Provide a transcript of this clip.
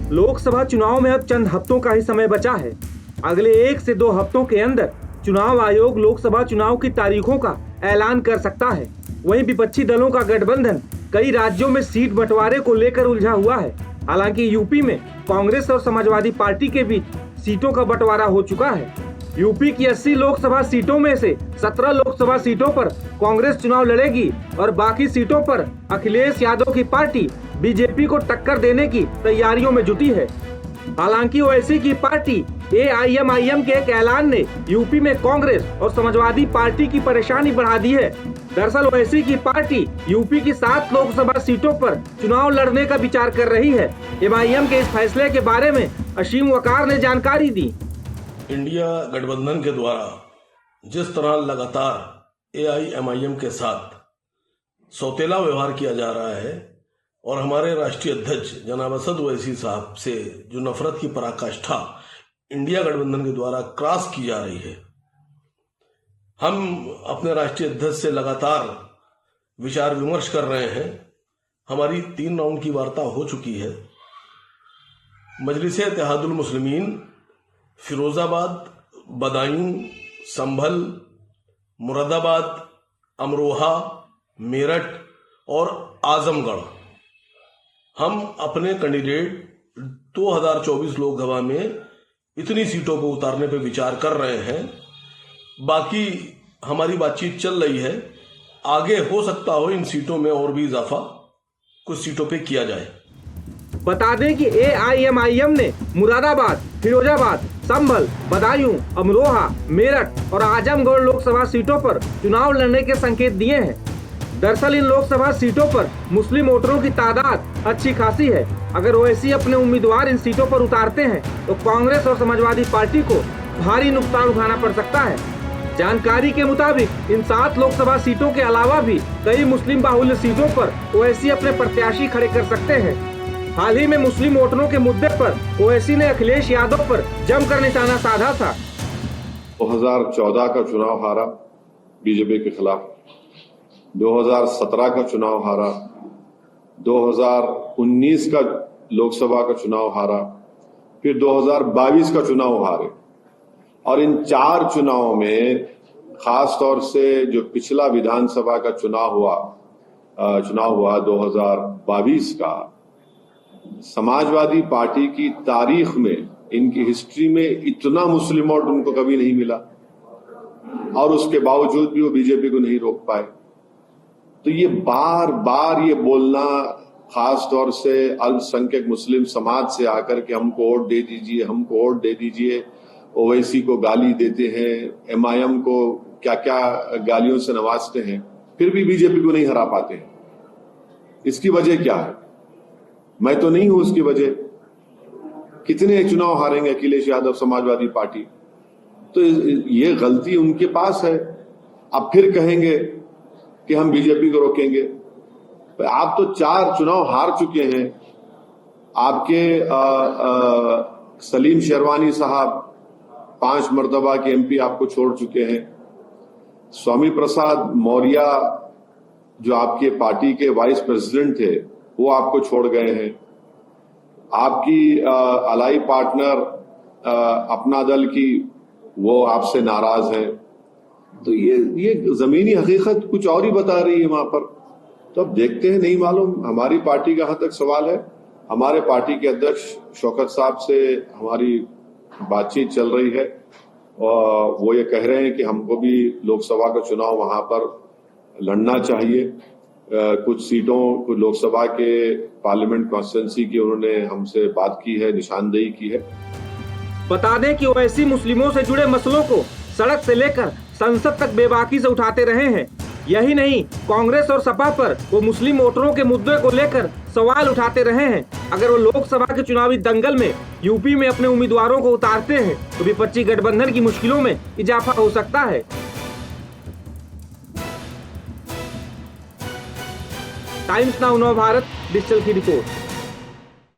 लोकसभा चुनाव में अब चंद हफ्तों का ही समय बचा है। अगले 1 से 2 हफ्तों के अंदर चुनाव आयोग लोकसभा चुनाव की तारीखों का ऐलान कर सकता है। वहीं विपक्षी दलों का गठबंधन कई राज्यों में सीट बंटवारे को लेकर उलझा हुआ है। हालांकि यूपी में कांग्रेस और समाजवादी पार्टी के बीच सीटों का बंटवारा हो चुका है। यूपी की 80 लोकसभा सीटों में से 17 लोकसभा सीटों पर कांग्रेस चुनाव लड़ेगी और बाकी सीटों पर अखिलेश यादव की पार्टी बीजेपी को टक्कर देने की तैयारियों में जुटी है। हालांकि ओवैसी की पार्टी एआईएमआईएम के एक ऐलान ने यूपी में कांग्रेस और समाजवादी पार्टी की परेशानी बढ़ा दी है। दरअसल ओवैसी की पार्टी यूपी की 7 लोकसभा सीटों पर चुनाव लड़ने का विचार कर रही है। एमआईएम के इस फैसले के बारे में असीम वकार ने जानकारी दी। इंडिया गठबंधन के द्वारा जिस तरह लगातार एआईएमआईएम के साथ सौतेला व्यवहार किया जा रहा है और हमारे राष्ट्रीय अध्यक्ष जनाब असद ओवैसी साहब से जो नफरत की पराकाष्ठा इंडिया गठबंधन के द्वारा क्रॉस की जा रही है, हम अपने राष्ट्रीय अध्यक्ष से लगातार विचार विमर्श कर रहे हैं। हमारी 3 राउंड की वार्ता हो चुकी है। मजलिस इत्तेहादुल मुस्लिमीन फिरोजाबाद, बदायूं, संभल, मुरादाबाद, अमरोहा, मेरठ और आजमगढ़ हम अपने कैंडिडेट 2024 लोकसभा में इतनी सीटों को उतारने पर विचार कर रहे हैं। बाकी हमारी बातचीत चल रही है। आगे हो सकता हो इन सीटों में और भी इजाफा कुछ सीटों पे किया जाए। बता दें कि एआईएमआईएम ने मुरादाबाद, फिरोजाबाद, संभल, बदायूं, अमरोहा, मेरठ और आजमगढ़ लोकसभा सीटों पर चुनाव लड़ने के संकेत दिए हैं। दरअसल इन लोकसभा सीटों पर मुस्लिम वोटरों की तादाद अच्छी खासी है। अगर ओवैसी अपने उम्मीदवार इन सीटों पर उतारते हैं तो कांग्रेस और समाजवादी पार्टी को भारी नुकसान उठाना पड़ सकता है। जानकारी के मुताबिक इन 7 लोकसभा सीटों के अलावा भी कई मुस्लिम बाहुल्य सीटों पर ओवैसी अपने प्रत्याशी खड़े कर सकते हैं। हाल ही में मुस्लिम वोटरों के मुद्दे पर ओवैसी ने अखिलेश यादव पर जमकर निशाना साधा था। 2014 का चुनाव हारा बीजेपी के खिलाफ, 2017 का चुनाव हारा, 2019 का लोकसभा का चुनाव हारा, फिर 2022 का चुनाव हारे। और इन 4 चुनावों में खास तौर से जो पिछला विधानसभा का चुनाव हुआ 2022 का, समाजवादी पार्टी की तारीख में, इनकी हिस्ट्री में इतना मुस्लिम वोट उनको कभी नहीं मिला और उसके बावजूद भी वो बीजेपी को नहीं रोक पाए। तो ये बार बार ये बोलना, खास तौर से अल्पसंख्यक मुस्लिम समाज से आकर के हमको वोट दे दीजिए, हमको वोट दे दीजिए, ओवैसी को गाली देते हैं, एमआईएम को क्या क्या गालियों से नवाजते हैं, फिर भी बीजेपी को नहीं हरा पाते हैं। इसकी वजह क्या है? मैं तो नहीं हूं उसकी वजह। कितने चुनाव हारेंगे अखिलेश यादव समाजवादी पार्टी? तो ये गलती उनके पास है। अब फिर कहेंगे कि हम बीजेपी को रोकेंगे। आप तो 4 चुनाव हार चुके हैं। आपके सलीम शेरवानी साहब 5 मर्तबा के एमपी आपको छोड़ चुके हैं। स्वामी प्रसाद मौर्य जो आपके पार्टी के वाइस प्रेसिडेंट थे वो आपको छोड़ गए हैं। आपकी अलाई पार्टनर अपना दल की वो आपसे नाराज है। तो ये जमीनी हकीकत कुछ और ही बता रही है वहां पर। तो अब देखते हैं, नहीं मालूम। हमारी पार्टी का यहाँ तक सवाल है। हमारे पार्टी के अध्यक्ष शौकत साहब से हमारी बातचीत चल रही है और वो ये कह रहे हैं कि हमको भी लोकसभा का चुनाव वहां पर लड़ना चाहिए। कुछ सीटों को लोकसभा के पार्लियामेंट कॉन्स्टिट्यूंसी की उन्होंने हमसे बात की है, निशानदेही की है। बता दें कि ओवैसी मुस्लिमों से जुड़े मसलों को सड़क से लेकर संसद तक बेबाकी से उठाते रहे हैं। यही नहीं, कांग्रेस और सपा पर वो मुस्लिम वोटरों के मुद्दे को लेकर सवाल उठाते रहे हैं। अगर वो लोकसभा के चुनावी दंगल में यूपी में अपने उम्मीदवारों को उतारते हैं तो विपक्षी गठबंधन की मुश्किलों में इजाफा हो सकता है। टाइम्स नाउ नव भारत डिजिटल की रिपोर्ट।